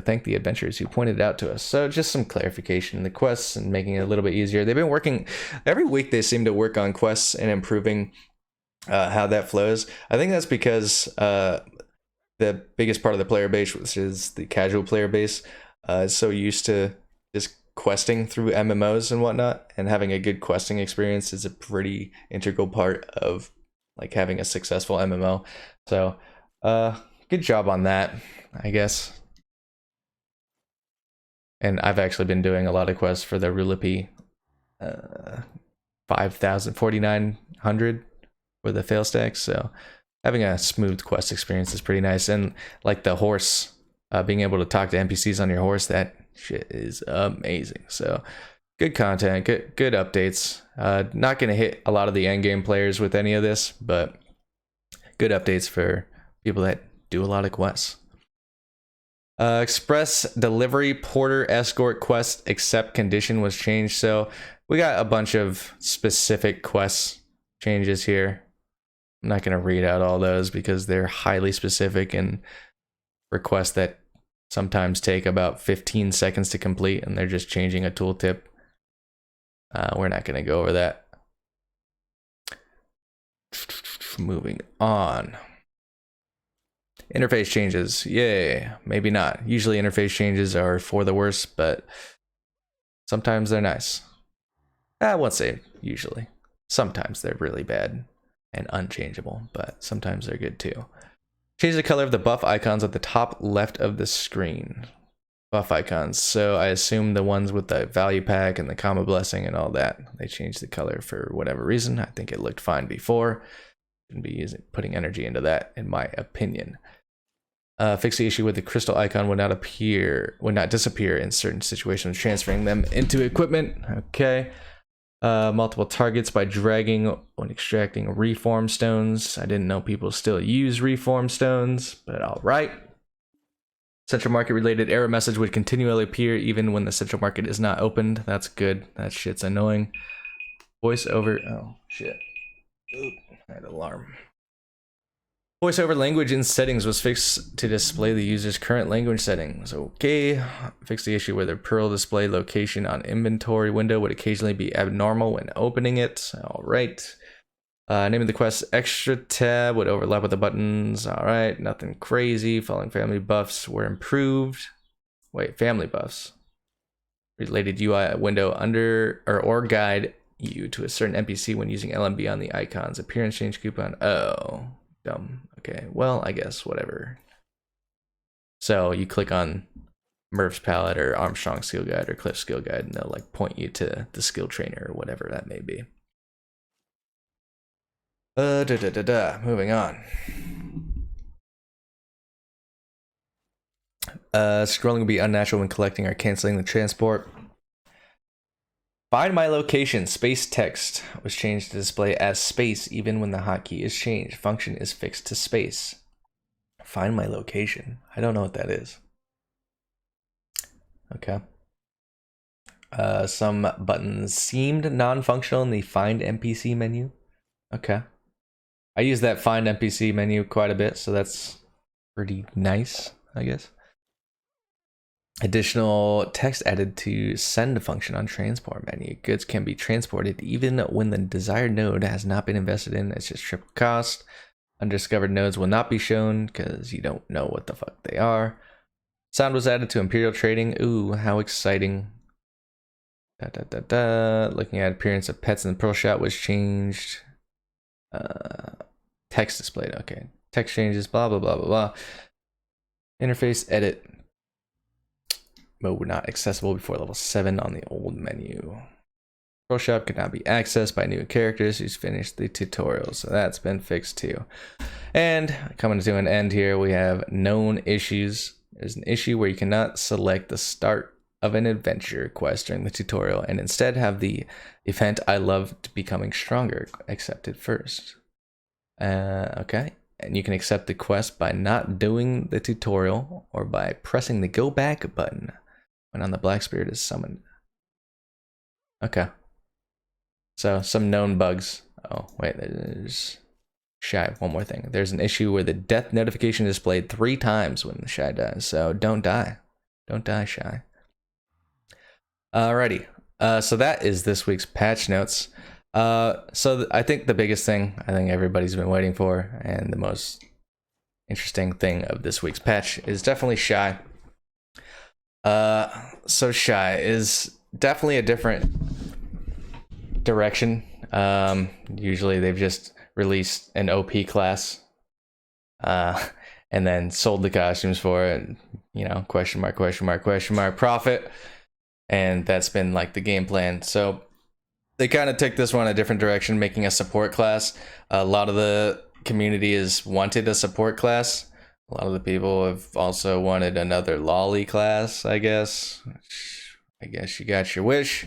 Speaker 1: thank the adventurers who pointed it out to us. So just some clarification in the quests and making it a little bit easier. They've been working every week. They seem to work on quests and improving how that flows. I think that's because the biggest part of the player base, which is the casual player base, is so used to just questing through MMOs and whatnot, and having a good questing experience is a pretty integral part of like having a successful MMO. So good job on that, I guess. And I've actually been doing a lot of quests for the Rulipi 4,900 for the fail stacks, so having a smooth quest experience is pretty nice. And like the horse, being able to talk to NPCs on your horse, that shit is amazing. So good content, good updates. Not gonna hit a lot of the end game players with any of this, but good updates for people that do a lot of quests. Express delivery porter escort quest accept condition was changed. So we got a bunch of specific quest changes here. I'm not going to read out all those because they're highly specific and requests that sometimes take about 15 seconds to complete, and they're just changing a tooltip. We're not going to go over that. Moving on. Interface changes. Yay. Maybe not. Usually interface changes are for the worse, but sometimes they're nice. I won't say usually. Sometimes they're really bad and unchangeable, but sometimes they're good too. Change the color of the buff icons at the top left of the screen. Buff icons. So I assume the ones with the value pack and the comma blessing and all that, they changed the color for whatever reason. I think it looked fine before. Shouldn't be putting energy into that, in my opinion. Fix the issue with the crystal icon would not disappear in certain situations, transferring them into equipment. Okay. Multiple targets by dragging when extracting reform stones. I didn't know people still use reform stones, but all right. Central market related error message would continually appear even when the central market is not opened. That's good. That shit's annoying. Voice over. Oh shit. Oop, I had an alarm. Voiceover language in settings was fixed to display the user's current language settings. Okay. Fix the issue where the Pearl display location on inventory window would occasionally be abnormal when opening it. All right. Name of the quest extra tab would overlap with the buttons. All right. Nothing crazy. Following family buffs were improved. Wait, family buffs. related UI window under or guide you to a certain NPC when using LMB on the icons. Appearance change coupon. Oh, dumb. Okay, well, I guess whatever. So you click on Murph's palette or Armstrong skill guide or Cliff skill guide, and they'll like point you to the skill trainer or whatever that may be. Moving on. Scrolling will be unnatural when collecting or canceling the transport. Find my location. Space text was changed to display as space even when the hotkey is changed. Function is fixed to space. Find my location. I don't know what that is. Okay. Some buttons seemed non-functional in the Find NPC menu. Okay. I use that Find NPC menu quite a bit, so that's pretty nice, I guess. Additional text added to send function on transport menu. Goods can be transported even when the desired node has not been invested in. It's just triple cost. Undiscovered nodes will not be shown because you don't know what the fuck they are. Sound was added to Imperial Trading. Ooh, how exciting. Looking at appearance of pets in the Pearl Shot was changed. Text displayed. Okay. Text changes, blah, blah, blah, blah, blah. Interface edit. Mode not accessible before level 7 on the old menu. Pro Shop could not be accessed by new characters who's finished the tutorial, so that's been fixed too. And coming to an end here, we have known issues. There's an issue where you cannot select the start of an adventure quest during the tutorial and instead have the event I love becoming stronger accepted first. Okay. And you can accept the quest by not doing the tutorial or by pressing the go back button when on the Black Spirit is summoned. Okay. So some known bugs. Oh, wait, there's Shai. One more thing. There's an issue where the death notification is displayed 3 times when the Shai dies. So don't die. Don't die, Shai. Alrighty. So that is this week's patch notes. I think the biggest thing I think everybody's been waiting for and the most interesting thing of this week's patch is definitely Shai. So Shai is definitely a different direction. Usually they've just released an OP class and then sold the costumes for it, you know, question mark profit, and that's been like the game plan. So they kind of took this one a different direction, making a support class. A lot of the community has wanted a support class. A lot of the people have also wanted another lolly class, I guess. I guess you got your wish.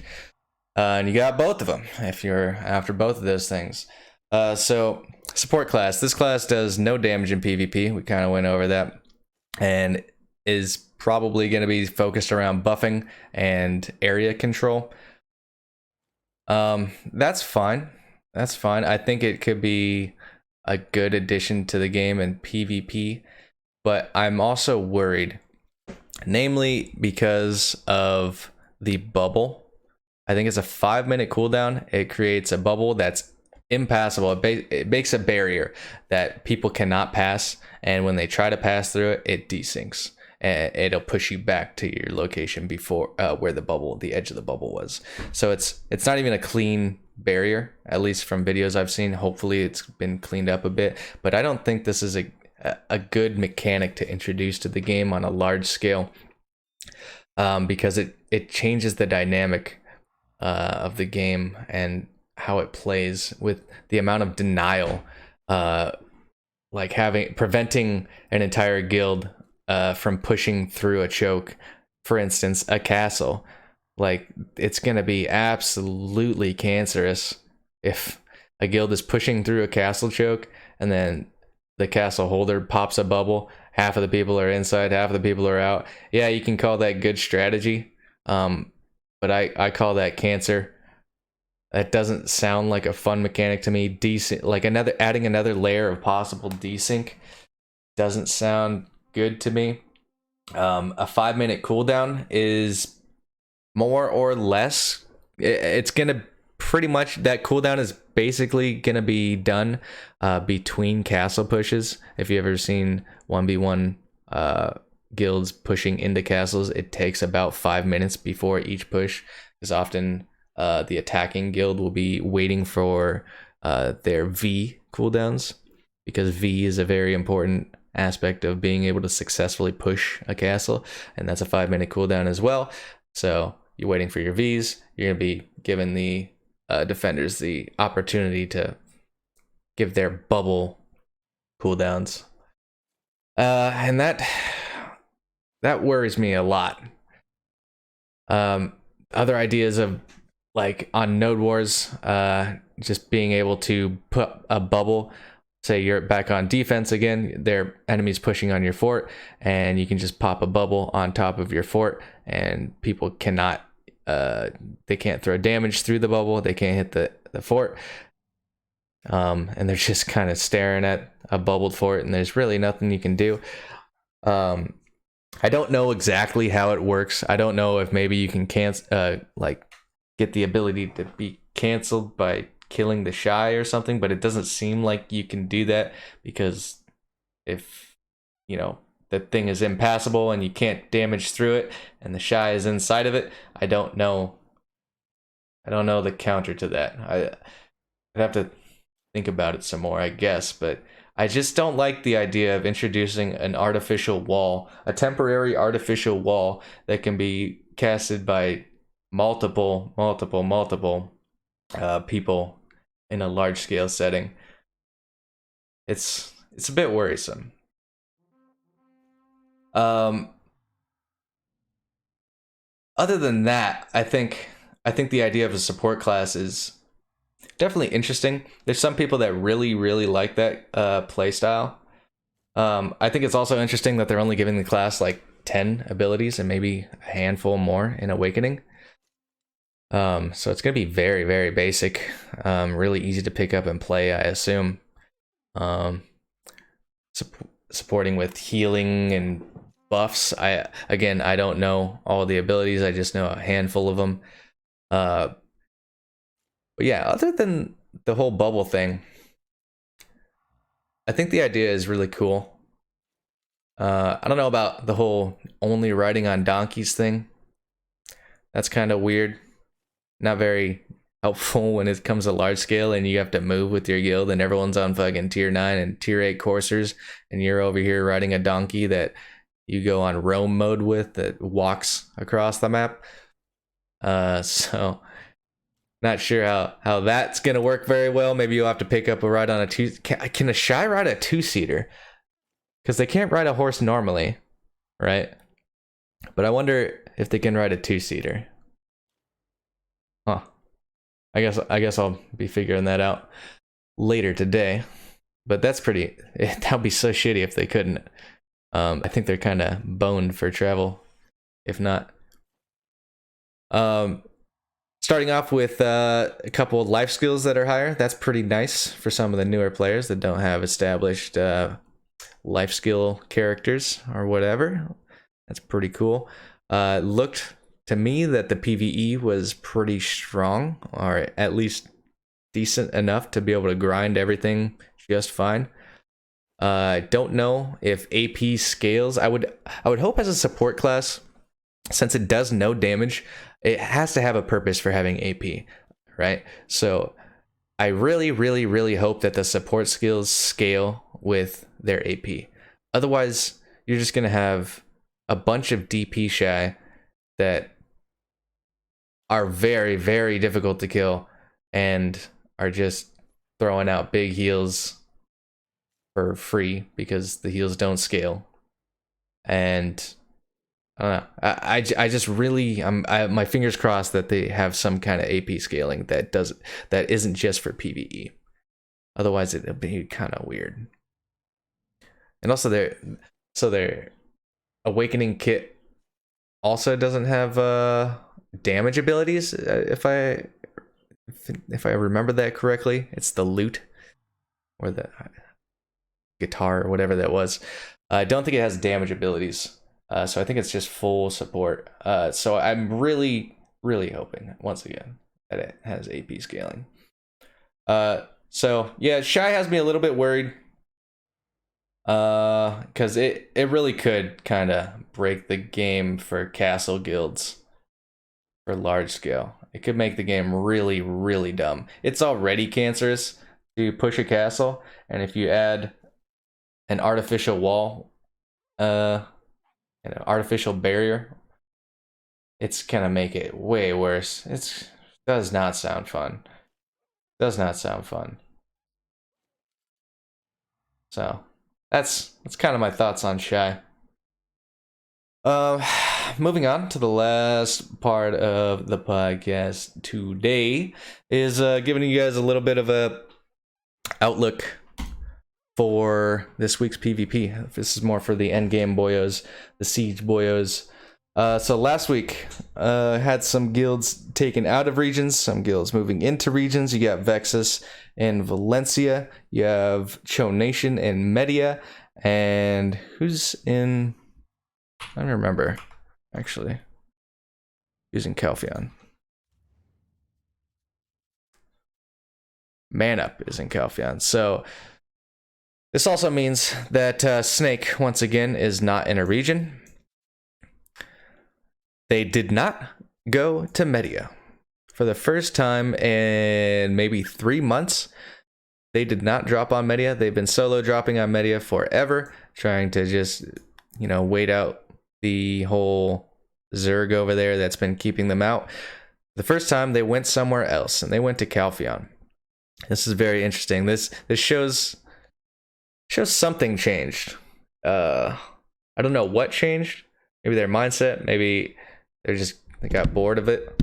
Speaker 1: And you got both of them if you're after both of those things. So support class. This class does no damage in PvP. We kind of went over that. And is probably going to be focused around buffing and area control. That's fine. That's fine. I think it could be a good addition to the game in PvP. But I'm also worried. Namely because of the bubble. I think it's a 5-minute cooldown. It creates a bubble that's impassable. It makes a barrier that people cannot pass, and when they try to pass through it, it desyncs. And it'll push you back to your location before where the edge of the bubble was. So it's not even a clean barrier, at least from videos I've seen. Hopefully it's been cleaned up a bit, but I don't think this is a good mechanic to introduce to the game on a large scale, because it changes the dynamic of the game and how it plays with the amount of denial, like preventing an entire guild from pushing through a choke, for instance, a castle. Like, it's gonna be absolutely cancerous if a guild is pushing through a castle choke and then the castle holder pops a bubble. Half of the people are inside, half of the people are out. Yeah, you can call that good strategy, but I call that cancer. That doesn't sound like a fun mechanic to me. Decent, like adding another layer of possible desync doesn't sound good to me. A 5-minute cooldown is more or less. It's gonna pretty much, that cooldown is basically gonna be done between castle pushes. If you ever seen 1v1 guilds pushing into castles, it takes about 5 minutes before each push, because often the attacking guild will be waiting for their V cooldowns, because V is a very important aspect of being able to successfully push a castle, and that's a 5-minute cooldown as well. So you're waiting for your Vs. You're going to be giving the defenders the opportunity to give their bubble cooldowns, and that worries me a lot. Other ideas of, like, on Node Wars, just being able to put a bubble, say you're back on defense again, their enemies pushing on your fort, and you can just pop a bubble on top of your fort, and people cannot they can't throw damage through the bubble, they can't hit the fort, and they're just kind of staring at a bubbled fort, and there's really nothing you can do. I don't know exactly how it works. I don't know if maybe you can get the ability to be canceled by killing the Shai or something, but it doesn't seem like you can do that, because if the thing is impassable and you can't damage through it and the Shai is inside of it, I don't know the counter to that. I'd have to think about it some more, I guess, but I just don't like the idea of introducing an artificial wall, a temporary artificial wall that can be casted by multiple people in a large scale setting. It's a bit worrisome. Other than that, I think the idea of a support class is definitely interesting. There's some people that really like that play style. I think it's also interesting that they're only giving the class like 10 abilities and maybe a handful more in Awakening. So it's gonna be very basic, really easy to pick up and play, I assume. Supporting with healing and buffs. I don't know all the abilities. I just know a handful of them. But yeah, other than the whole bubble thing, I think the idea is really cool. I don't know about the whole only riding on donkeys thing. That's kind of weird. Not very helpful when it comes to large scale and you have to move with your guild and everyone's on fucking tier 9 and tier 8 coursers, and you're over here riding a donkey that you go on roam mode with that walks across the map. So not sure how that's gonna work very well. Maybe you'll have to pick up a ride on a two. Can a Shai ride a 2-seater? Because they can't ride a horse normally, right? But I wonder if they can ride a 2-seater. Huh. I guess I'll be figuring that out later today. But that's pretty. That'd be so shitty if they couldn't. I think they're kind of boned for travel, if not. Starting off with a couple of life skills that are higher. That's pretty nice for some of the newer players that don't have established life skill characters or whatever. That's pretty cool. Looked to me that the PvE was pretty strong, or at least decent enough to be able to grind everything just fine. Don't know if AP scales. I would hope as a support class, since it does no damage, it has to have a purpose for having AP, right? So I really hope that the support skills scale with their AP. Otherwise, you're just gonna have a bunch of DP Shai that are very difficult to kill and are just throwing out big heals for free because the heals don't scale. And I don't know. I just really my fingers crossed that they have some kind of AP scaling that isn't just for PvE. Otherwise it'll be kind of weird. And also their Awakening kit also doesn't have damage abilities, if I remember that correctly. It's the lute or the guitar or whatever that was. I don't think it has damage abilities, so I think it's just full support. So I'm really hoping, once again, that it has AP scaling. So yeah, Shai has me a little bit worried. Because it really could kind of break the game for castle guilds for large scale. It could make the game really, really dumb. It's already cancerous to push a castle, and if you add an artificial wall, an artificial barrier, it's gonna make it way worse. It does not sound fun. Does not sound fun. So that's kind of my thoughts on Shai. Moving on to the last part of the podcast today is giving you guys a little bit of a outlook for this week's PvP. This is more for the endgame boyos, the siege boyos. So last week, had some guilds taken out of regions, some guilds moving into regions. You got Vexus in Valencia, you have Cho Nation in Media, and who's in... I don't remember, actually. Using Calpheon. Man Up is in Calpheon. So this also means that Snake, once again, is not in a region. They did not go to Media. For the first time in maybe 3 months, they did not drop on Media. They've been solo dropping on Media forever, trying to just, wait out the whole Zerg over there that's been keeping them out. The first time they went somewhere else, and they went to Calpheon. This is very interesting. This shows something changed. I don't know what changed. Maybe their mindset. Maybe they got bored of it.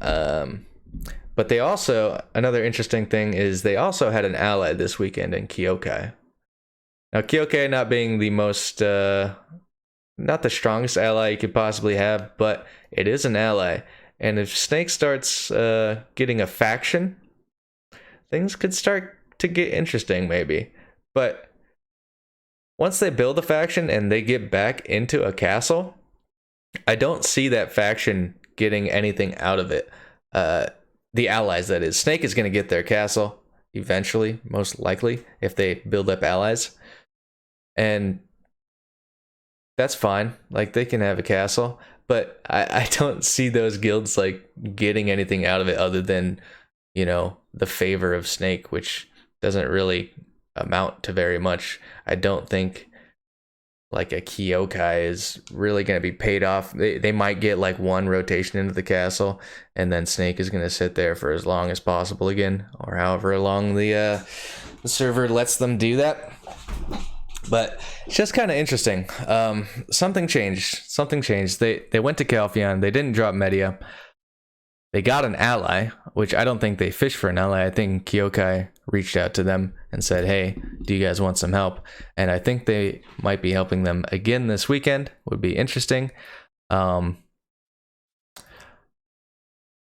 Speaker 1: But they also, another interesting thing is they also had an ally this weekend in Kyokai. Now Kyokai not being the most not the strongest ally you could possibly have, but it is an ally. And if Snake starts getting a faction, things could start to get interesting maybe. But once they build a faction and they get back into a castle, I don't see that faction getting anything out of it. The allies, that is. Snake is going to get their castle eventually, most likely, if they build up allies. And that's fine. Like, they can have a castle. But I don't see those guilds, getting anything out of it other than, the favor of Snake, which doesn't really amount to very much. I don't think, a Kyokai is really going to be paid off. They might get, one rotation into the castle, and then Snake is going to sit there for as long as possible again, or however long the server lets them do that. But it's just kind of interesting. Something changed. They went to Calpheon. They didn't drop Media. They got an ally, which I don't think they fished for an ally. I think Kyokai reached out to them and said, hey, do you guys want some help? And I think they might be helping them again this weekend. Would be interesting.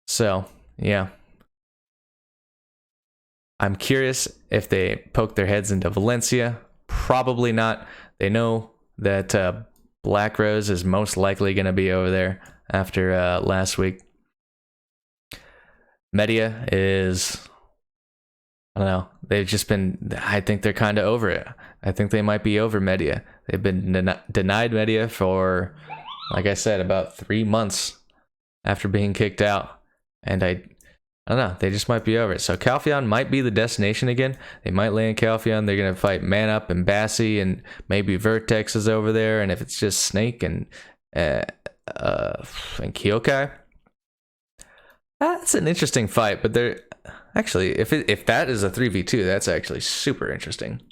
Speaker 1: So, yeah. I'm curious if they poke their heads into Valencia. Probably not. They know that Black Rose is most likely going to be over there after last week. Media is, I don't know. They've just been, I think they're kind of over it. I think they might be over Media. They've been denied Media for, like I said, about 3 months after being kicked out. And I don't know. They just might be over it. So Calpheon might be the destination again. They might land Calpheon. They're going to fight Man Up and Bassi, and maybe Vertex is over there. And if it's just Snake and Kyokai, that's an interesting fight. But they're actually, if that is a 3v2, that's actually super interesting.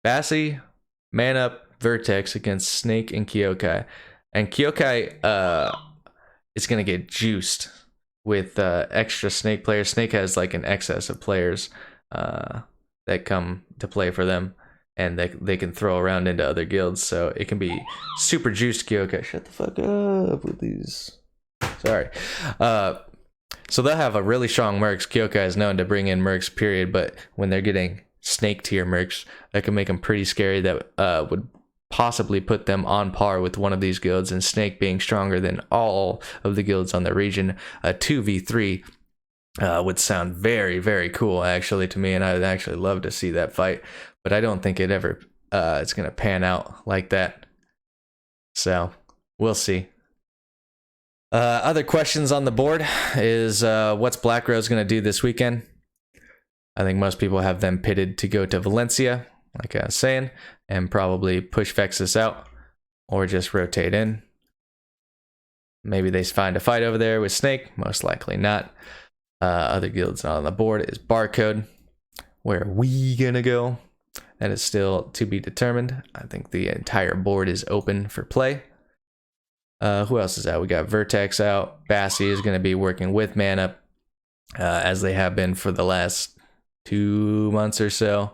Speaker 1: Bassi, Man Up, Vertex against Snake and Kyokai. And Kyokai is going to get juiced with extra Snake players. Snake has an excess of players that come to play for them, and they can throw around into other guilds, so it can be super juiced Kyokai. Shut the fuck up with these. Sorry. So they'll have a really strong mercs. Kyokai is known to bring in mercs, period, but when they're getting Snake tier mercs, that can make them pretty scary. That would possibly put them on par with one of these guilds, and Snake being stronger than all of the guilds on the region. A 2v3 would sound very, very cool, actually, to me, and I'd actually love to see that fight, but I don't think it ever it's going to pan out like that. So we'll see. Other questions on the board is what's Black Rose going to do this weekend? I think most people have them pitted to go to Valencia, like I was saying, and probably push Vexus out or just rotate in. Maybe they find a fight over there with Snake. Most likely not. Other guilds on the board is Barcode. Where are we going to go? That is still to be determined. I think the entire board is open for play. Who else is out? We got Vertex out. Bassi is going to be working with Man Up, as they have been for the last 2 months or so.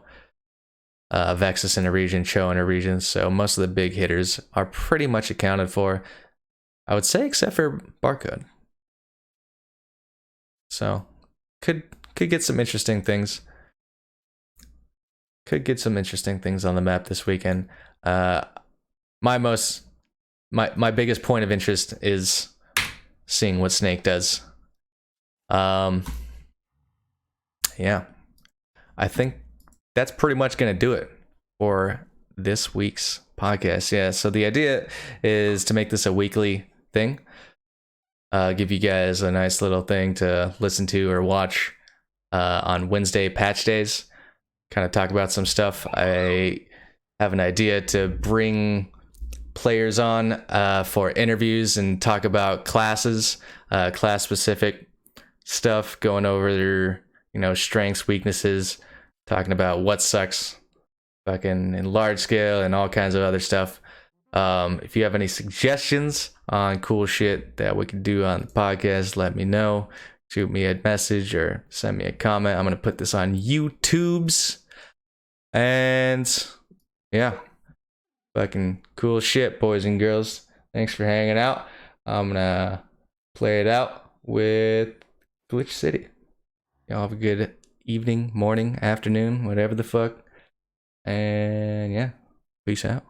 Speaker 1: Vexus in a region, Cho in a region. So most of the big hitters are pretty much accounted for, I would say, except for Barcode. So could get some interesting things. Could get some interesting things on the map this weekend. My biggest point of interest is seeing what Snake does. Yeah, I think that's pretty much going to do it for this week's podcast. Yeah, so the idea is to make this a weekly thing. Give you guys a nice little thing to listen to or watch on Wednesday patch days. Kind of talk about some stuff. I have an idea to bring players on for interviews and talk about classes, class specific stuff, going over their strengths, weaknesses, talking about what sucks fucking in large scale and all kinds of other stuff. If you have any suggestions on cool shit that we can do on the podcast, let me know. Shoot me a message or send me a comment. I'm going to put this on YouTube's. And yeah, fucking cool shit, boys and girls. Thanks for hanging out. I'm going to play it out with Glitch City. Y'all have a good evening, morning, afternoon, whatever the fuck. And yeah, peace out.